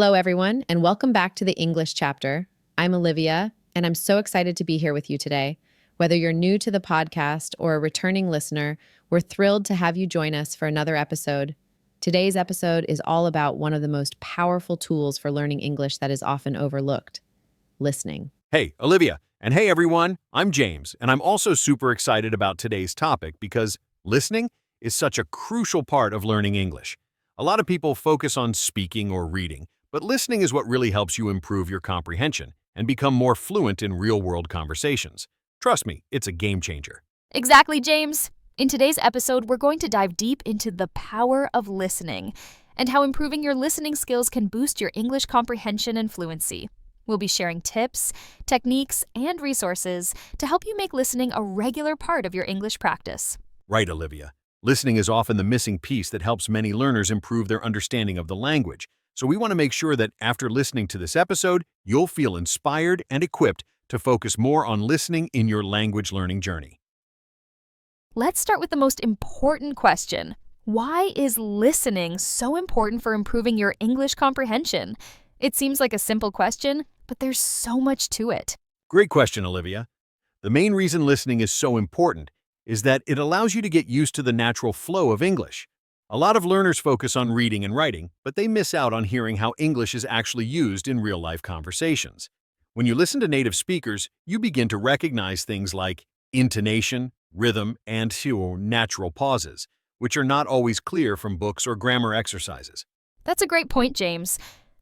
Hello, everyone, and welcome back to the English chapter. I'm Olivia, and I'm so excited to be here with you today. Whether you're new to the podcast or a returning listener, we're thrilled to have you join us for another episode. Today's episode is all about one of the most powerful tools for learning English that is often overlooked: listening. Hey, Olivia, and hey everyone, I'm James, and I'm also super excited about today's topic because listening is such a crucial part of learning English. A lot of people focus on speaking or reading, but listening is what really helps you improve your comprehension and become more fluent in real-world conversations. Trust me, it's a game changer. Exactly, James. In today's episode, we're going to dive deep into the power of listening and how improving your listening skills can boost your English comprehension and fluency. We'll be sharing tips, techniques, and resources to help you make listening a regular part of your English practice. Right, Olivia. Listening is often the missing piece that helps many learners improve their understanding of the language. So we want to make sure that after listening to this episode, you'll feel inspired and equipped to focus more on listening in your language learning journey. Let's start with the most important question. Why is listening so important for improving your English comprehension? It seems like a simple question, but there's so much to it. Great question, Olivia. The main reason listening is so important is that it allows you to get used to the natural flow of English. A lot of learners focus on reading and writing, but they miss out on hearing how English is actually used in real-life conversations. When you listen to native speakers, you begin to recognize things like intonation, rhythm, and natural pauses, which are not always clear from books or grammar exercises. That's a great point, James.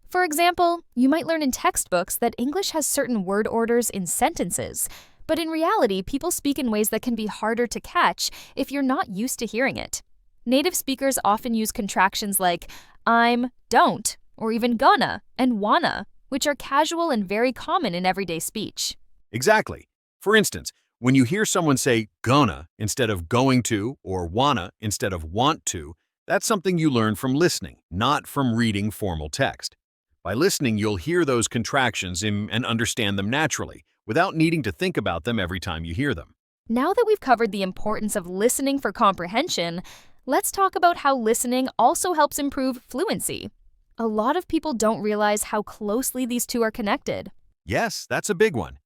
For example, you might learn in textbooks that English has certain word orders in sentences, but in reality, people speak in ways that can be harder to catch if you're not used to hearing it. Native speakers often use contractions like I'm, don't, or even gonna and wanna, which are casual and very common in everyday speech. Exactly. For instance, when you hear someone say gonna instead of going to or wanna instead of want to, that's something you learn from listening, not from reading formal text. By listening, you'll hear those contractions and understand them naturally, without needing to think about them every time you hear them. Now that we've covered the importance of listening for comprehension, let's talk about how listening also helps improve fluency. A lot of people don't realize how closely these two are connected. Yes, that's a big one.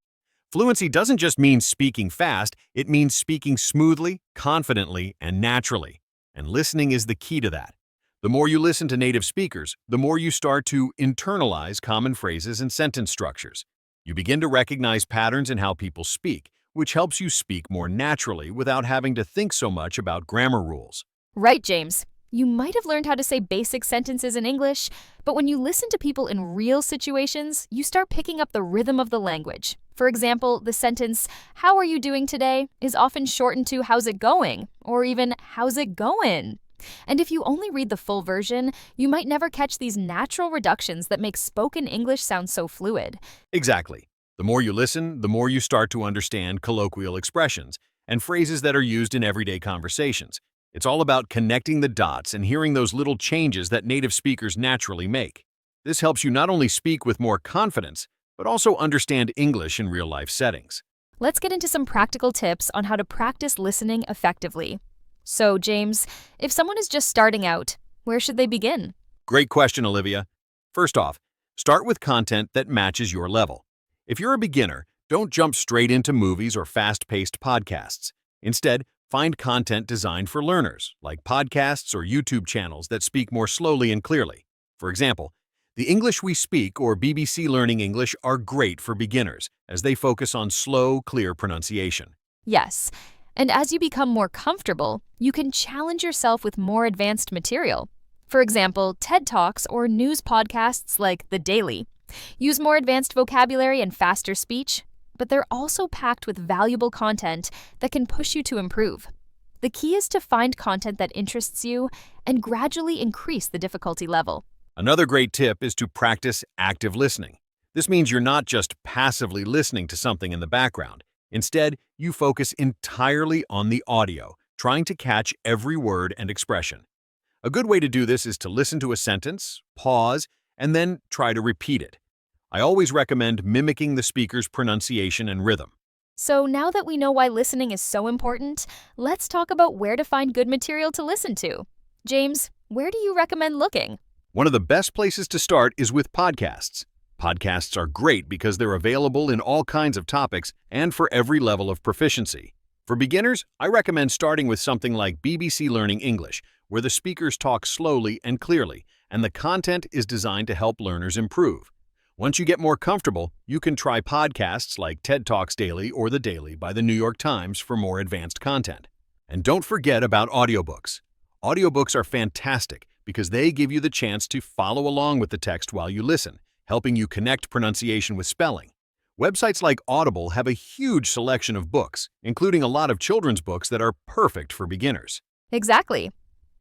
Fluency doesn't just mean speaking fast, it means speaking smoothly, confidently, and naturally. And listening is the key to that. The more you listen to native speakers, the more you start to internalize common phrases and sentence structures. You begin to recognize patterns in how people speak, which helps you speak more naturally without having to think so much about grammar rules. Right, James. You might have learned how to say basic sentences in English, but when you listen to people in real situations, you start picking up the rhythm of the language. For example, the sentence, "How are you doing today?" is often shortened to "How's it going?" or even "How's it going?" And if you only read the full version, you might never catch these natural reductions that make spoken English sound so fluid. Exactly. The more you listen, the more you start to understand colloquial expressions and phrases that are used in everyday conversations. It's all about connecting the dots and hearing those little changes that native speakers naturally make. This helps you not only speak with more confidence, but also understand English in real-life settings. Let's get into some practical tips on how to practice listening effectively. So, James, if someone is just starting out, where should they begin? Great question, Olivia. First off, start with content that matches your level. If you're a beginner, don't jump straight into movies or fast-paced podcasts. Instead, find content designed for learners, like podcasts or YouTube channels that speak more slowly and clearly. For example, The English We Speak or BBC Learning English are great for beginners, as they focus on slow, clear pronunciation. Yes. And as you become more comfortable, you can challenge yourself with more advanced material. For example, TED Talks or news podcasts like The Daily use more advanced vocabulary and faster speech, but they're also packed with valuable content that can push you to improve. The key is to find content that interests you and gradually increase the difficulty level. Another great tip is to practice active listening. This means you're not just passively listening to something in the background. Instead, you focus entirely on the audio, trying to catch every word and expression. A good way to do this is to listen to a sentence, pause, and then try to repeat it. I always recommend mimicking the speaker's pronunciation and rhythm. So now that we know why listening is so important, let's talk about where to find good material to listen to. James, where do you recommend looking? One of the best places to start is with podcasts. Podcasts are great because they're available in all kinds of topics and for every level of proficiency. For beginners, I recommend starting with something like BBC Learning English, where the speakers talk slowly and clearly, and the content is designed to help learners improve. Once you get more comfortable, you can try podcasts like TED Talks Daily or The Daily by the New York Times for more advanced content. And don't forget about audiobooks. Audiobooks are fantastic because they give you the chance to follow along with the text while you listen, helping you connect pronunciation with spelling. Websites like Audible have a huge selection of books, including a lot of children's books that are perfect for beginners. Exactly.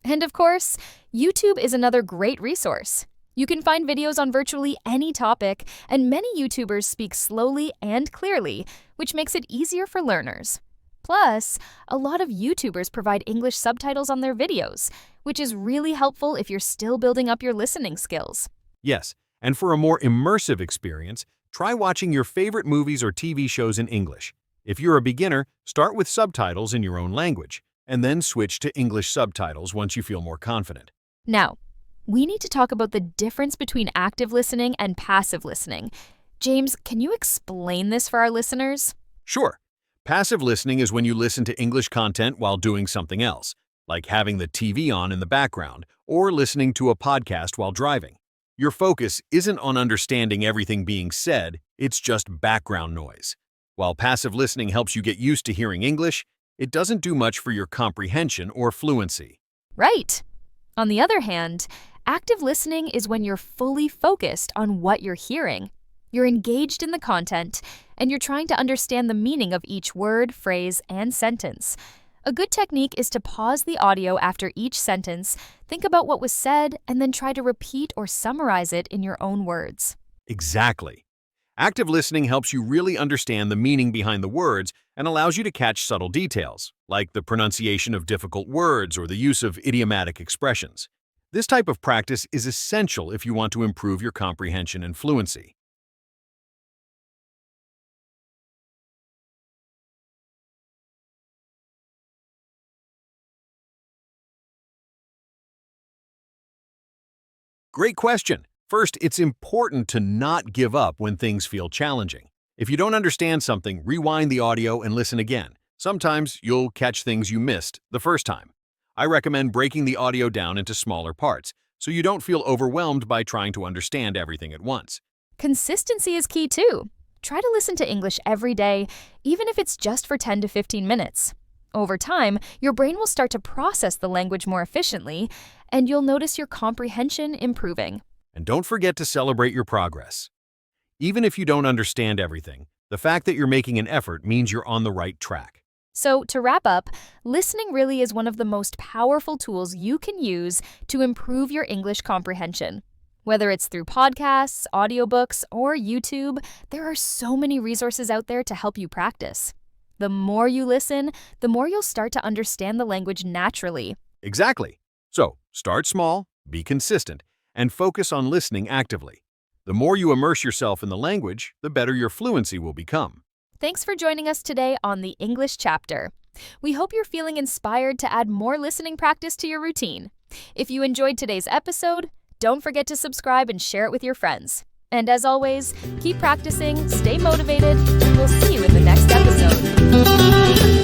And of course, YouTube is another great resource. You can find videos on virtually any topic, and many YouTubers speak slowly and clearly, which makes it easier for learners. Plus, a lot of YouTubers provide English subtitles on their videos, which is really helpful if you're still building up your listening skills. Yes, and for a more immersive experience, try watching your favorite movies or TV shows in English. If you're a beginner, start with subtitles in your own language, and then switch to English subtitles once you feel more confident. Now, we need to talk about the difference between active listening and passive listening. James, can you explain this for our listeners? Sure. Passive listening is when you listen to English content while doing something else, like having the TV on in the background or listening to a podcast while driving. Your focus isn't on understanding everything being said, it's just background noise. While passive listening helps you get used to hearing English, it doesn't do much for your comprehension or fluency. Right. On the other hand, active listening is when you're fully focused on what you're hearing. You're engaged in the content, and you're trying to understand the meaning of each word, phrase, and sentence. A good technique is to pause the audio after each sentence, think about what was said, and then try to repeat or summarize it in your own words. Exactly. Active listening helps you really understand the meaning behind the words and allows you to catch subtle details, like the pronunciation of difficult words or the use of idiomatic expressions. This type of practice is essential if you want to improve your comprehension and fluency. Great question. First, it's important to not give up when things feel challenging. If you don't understand something, rewind the audio and listen again. Sometimes you'll catch things you missed the first time. I recommend breaking the audio down into smaller parts so you don't feel overwhelmed by trying to understand everything at once. Consistency is key too. Try to listen to English every day, even if it's just for 10 to 15 minutes. Over time, your brain will start to process the language more efficiently, and you'll notice your comprehension improving. And don't forget to celebrate your progress. Even if you don't understand everything, the fact that you're making an effort means you're on the right track. So, to wrap up, listening really is one of the most powerful tools you can use to improve your English comprehension. Whether it's through podcasts, audiobooks, or YouTube, there are so many resources out there to help you practice. The more you listen, the more you'll start to understand the language naturally. Exactly. So, start small, be consistent, and focus on listening actively. The more you immerse yourself in the language, the better your fluency will become. Thanks for joining us today on the English chapter. We hope you're feeling inspired to add more listening practice to your routine. If you enjoyed today's episode, don't forget to subscribe and share it with your friends. And as always, keep practicing, stay motivated, and we'll see you in the next episode.